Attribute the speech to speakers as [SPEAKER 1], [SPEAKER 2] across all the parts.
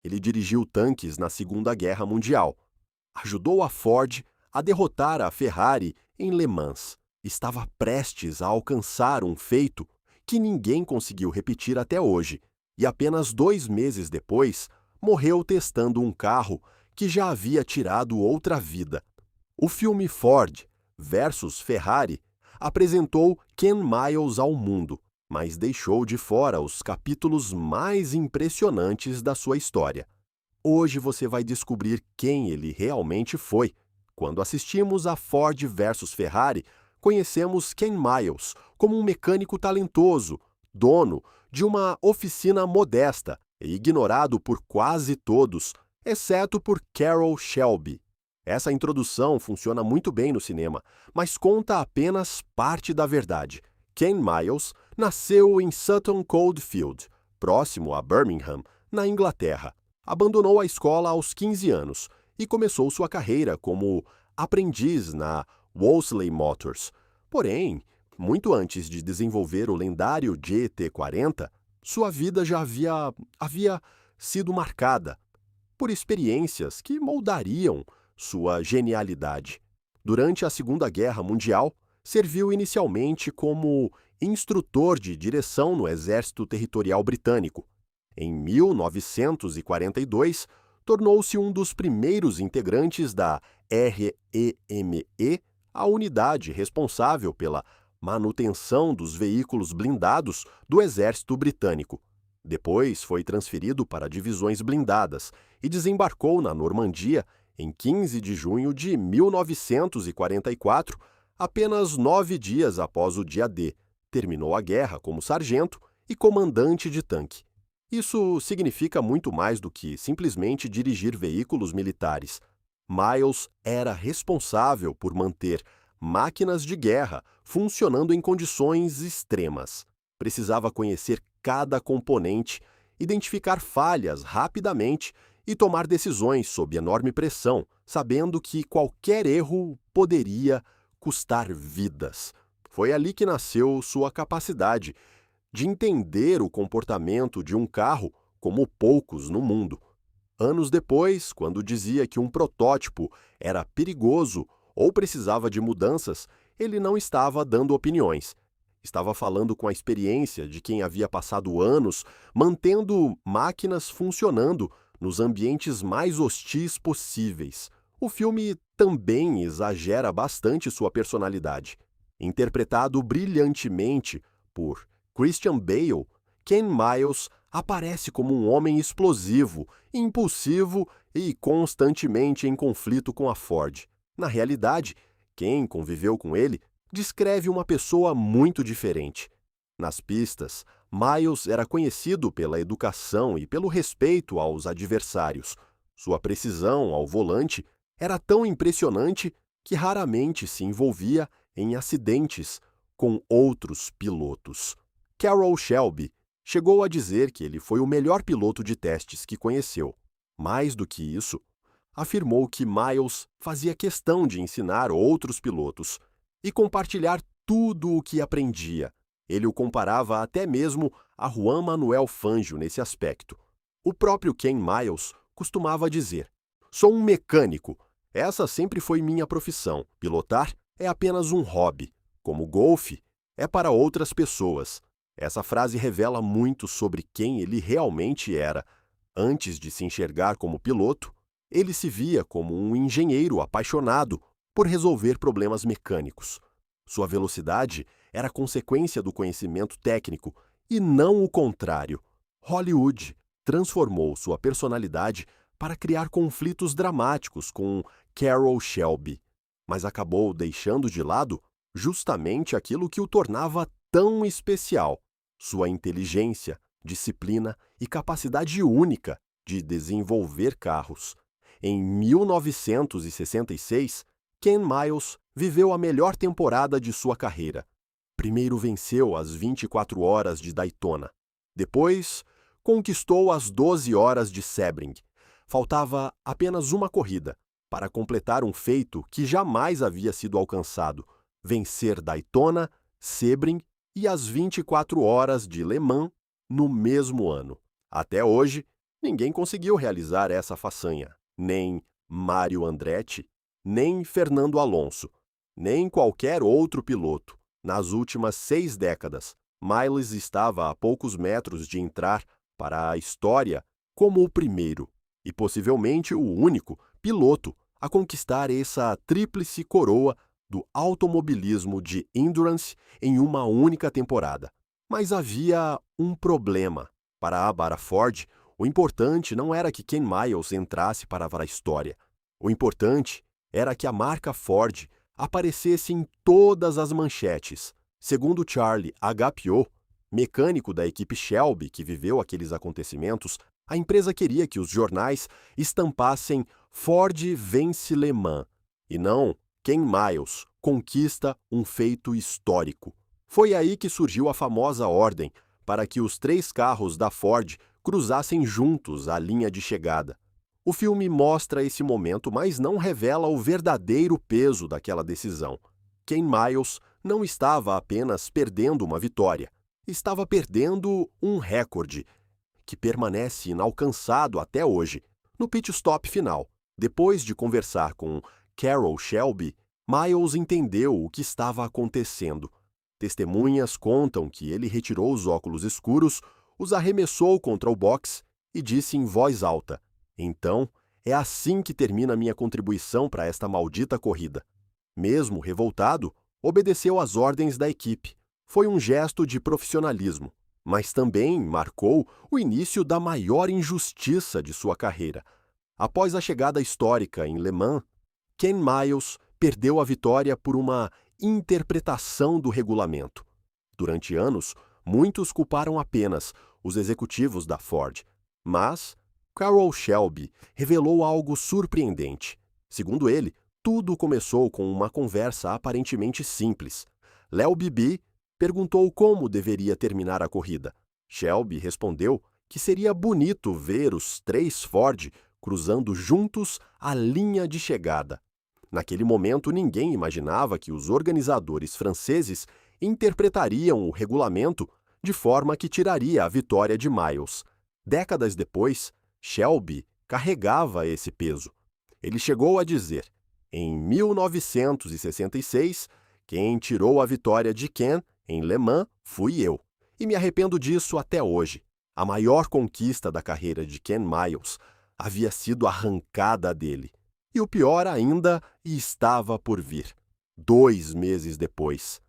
[SPEAKER 1] Ele dirigiu tanques na Segunda Guerra Mundial. Ajudou a Ford a derrotar a Ferrari em Le Mans. Estava prestes a alcançar um feito que ninguém conseguiu repetir até hoje, e apenas 2 meses depois, morreu testando um carro que já havia tirado outra vida. O filme Ford versus Ferrari apresentou Ken Miles ao mundo, mas deixou de fora os capítulos mais impressionantes da sua história. Hoje você vai descobrir quem ele realmente foi. Quando assistimos a Ford versus Ferrari, conhecemos Ken Miles como um mecânico talentoso, dono de uma oficina modesta e ignorado por quase todos, exceto por Carroll Shelby. Essa introdução funciona muito bem no cinema, mas conta apenas parte da verdade. Ken Miles nasceu em Sutton Coldfield, próximo a Birmingham, na Inglaterra. Abandonou a escola aos 15 anos e começou sua carreira como aprendiz na Wolseley Motors. Porém, muito antes de desenvolver o lendário GT40, sua vida já havia sido marcada por experiências que moldariam sua genialidade. Durante a Segunda Guerra Mundial, serviu inicialmente como instrutor de direção no Exército Territorial Britânico. Em 1942, tornou-se um dos primeiros integrantes da REME, a unidade responsável pela manutenção dos veículos blindados do Exército Britânico. Depois foi transferido para divisões blindadas e desembarcou na Normandia em 15 de junho de 1944, apenas 9 dias após o dia D. Terminou a guerra como sargento e comandante de tanque. Isso significa muito mais do que simplesmente dirigir veículos militares. Miles era responsável por manter máquinas de guerra funcionando em condições extremas. Precisava conhecer cada componente, identificar falhas rapidamente e tomar decisões sob enorme pressão, sabendo que qualquer erro poderia custar vidas. Foi ali que nasceu sua capacidade de entender o comportamento de um carro como poucos no mundo. Anos depois, quando dizia que um protótipo era perigoso ou precisava de mudanças, ele não estava dando opiniões. Estava falando com a experiência de quem havia passado anos mantendo máquinas funcionando nos ambientes mais hostis possíveis. O filme também exagera bastante sua personalidade. Interpretado brilhantemente por Christian Bale, Ken Miles aparece como um homem explosivo, impulsivo e constantemente em conflito com a Ford. Na realidade, quem conviveu com ele descreve uma pessoa muito diferente. Nas pistas, Miles era conhecido pela educação e pelo respeito aos adversários. Sua precisão ao volante era tão impressionante que raramente se envolvia em acidentes com outros pilotos. Carroll Shelby chegou a dizer que ele foi o melhor piloto de testes que conheceu. Mais do que isso, afirmou que Miles fazia questão de ensinar outros pilotos e compartilhar tudo o que aprendia. Ele o comparava até mesmo a Juan Manuel Fangio nesse aspecto. O próprio Ken Miles costumava dizer: "Sou um mecânico. Essa sempre foi minha profissão. Pilotar é apenas um hobby. Como golfe, é para outras pessoas." Essa frase revela muito sobre quem ele realmente era. Antes de se enxergar como piloto, ele se via como um engenheiro apaixonado por resolver problemas mecânicos. Sua velocidade era consequência do conhecimento técnico e não o contrário. Hollywood transformou sua personalidade para criar conflitos dramáticos com Carroll Shelby, mas acabou deixando de lado justamente aquilo que o tornava tão especial: sua inteligência, disciplina e capacidade única de desenvolver carros. Em 1966, Ken Miles viveu a melhor temporada de sua carreira. Primeiro venceu as 24 horas de Daytona. Depois, conquistou as 12 horas de Sebring. Faltava apenas uma corrida para completar um feito que jamais havia sido alcançado: vencer Daytona, Sebring e as 24 horas de Le Mans no mesmo ano. Até hoje, Ninguém conseguiu realizar essa façanha, nem Mário Andretti, nem Fernando Alonso, nem qualquer outro piloto. Nas últimas 6 décadas, Miles estava a poucos metros de entrar para a história como o primeiro e possivelmente o único piloto a conquistar essa tríplice coroa do automobilismo de endurance em uma única temporada. Mas havia um problema. Para a Bara Ford, o importante não era que Ken Miles entrasse para a história. O importante era que a marca Ford aparecesse em todas as manchetes. Segundo Charlie Agapio, mecânico da equipe Shelby que viveu aqueles acontecimentos, a empresa queria que os jornais estampassem Ford vence Le Mans e não Ken Miles conquista um feito histórico. Foi aí que surgiu a famosa ordem para que os 3 carros da Ford cruzassem juntos a linha de chegada. O filme mostra esse momento, mas não revela o verdadeiro peso daquela decisão. Ken Miles não estava apenas perdendo uma vitória, estava perdendo um recorde que permanece inalcançado até hoje. No pit stop final, depois de conversar com Carroll Shelby, Miles entendeu o que estava acontecendo. Testemunhas contam que ele retirou os óculos escuros, os arremessou contra o box e disse em voz alta: "Então, é assim que termina minha contribuição para esta maldita corrida." Mesmo revoltado, obedeceu às ordens da equipe. Foi um gesto de profissionalismo, mas também marcou o início da maior injustiça de sua carreira. Após a chegada histórica em Le Mans, Ken Miles perdeu a vitória por uma interpretação do regulamento. Durante anos, muitos culparam apenas os executivos da Ford, mas Carroll Shelby revelou algo surpreendente. Segundo ele, tudo começou com uma conversa aparentemente simples. Léo Bibi perguntou como deveria terminar a corrida. Shelby respondeu que seria bonito ver os 3 Ford cruzando juntos a linha de chegada. Naquele momento, ninguém imaginava que os organizadores franceses interpretariam o regulamento de forma que tiraria a vitória de Miles. Décadas depois, Shelby carregava esse peso. Ele chegou a dizer: "Em 1966, quem tirou a vitória de Ken em Le Mans fui eu. E me arrependo disso até hoje. A maior conquista da carreira de Ken Miles havia sido arrancada dele. E o pior ainda estava por vir. 2 meses depois.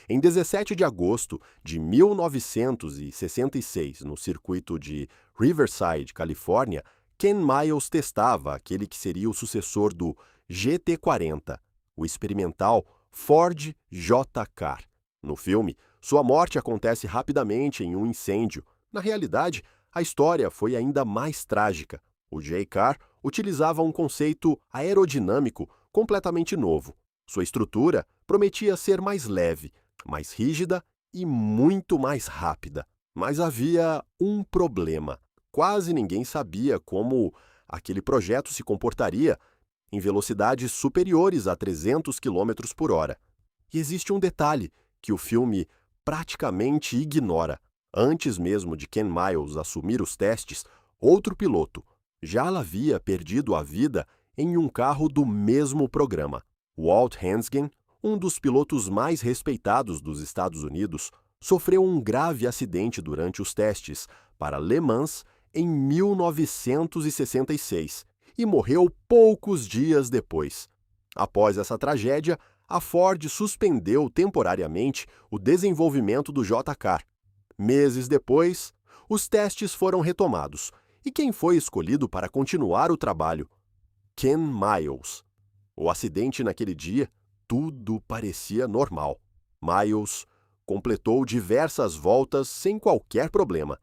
[SPEAKER 1] Em 17 de agosto de 1966, no circuito de Riverside, Califórnia, Ken Miles testava aquele que seria o sucessor do GT40, o experimental Ford J-Car. No filme, sua morte acontece rapidamente em um incêndio. Na realidade, a história foi ainda mais trágica. O J-Car utilizava um conceito aerodinâmico completamente novo. Sua estrutura prometia ser mais leve, mais rígida e muito mais rápida. Mas havia um problema. Quase ninguém sabia como aquele projeto se comportaria em velocidades superiores a 300 km por hora. E existe um detalhe que o filme praticamente ignora. Antes mesmo de Ken Miles assumir os testes, outro piloto já havia perdido a vida em um carro do mesmo programa. Walt Hansgen, um dos pilotos mais respeitados dos Estados Unidos, sofreu um grave acidente durante os testes para Le Mans em 1966 e morreu poucos dias depois. Após essa tragédia, a Ford suspendeu temporariamente o desenvolvimento do J-Car. Meses depois, os testes foram retomados. E quem foi escolhido para continuar o trabalho? Ken Miles. O acidente naquele dia, tudo parecia normal. Miles completou diversas voltas sem qualquer problema.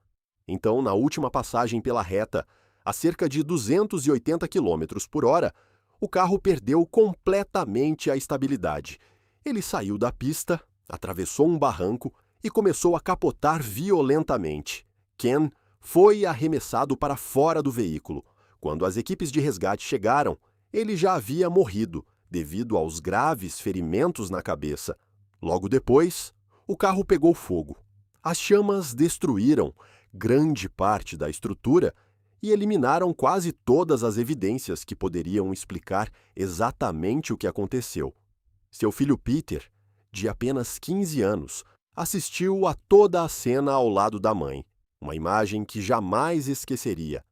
[SPEAKER 1] Então, na última passagem pela reta, a cerca de 280 km por hora, o carro perdeu completamente a estabilidade. Ele saiu da pista, atravessou um barranco e começou a capotar violentamente. Ken foi arremessado para fora do veículo. Quando as equipes de resgate chegaram, ele já havia morrido, devido aos graves ferimentos na cabeça. Logo depois, o carro pegou fogo. As chamas destruíram grande parte da estrutura e eliminaram quase todas as evidências que poderiam explicar exatamente o que aconteceu. Seu filho Peter, de apenas 15 anos, assistiu a toda a cena ao lado da mãe, uma imagem que jamais esqueceria.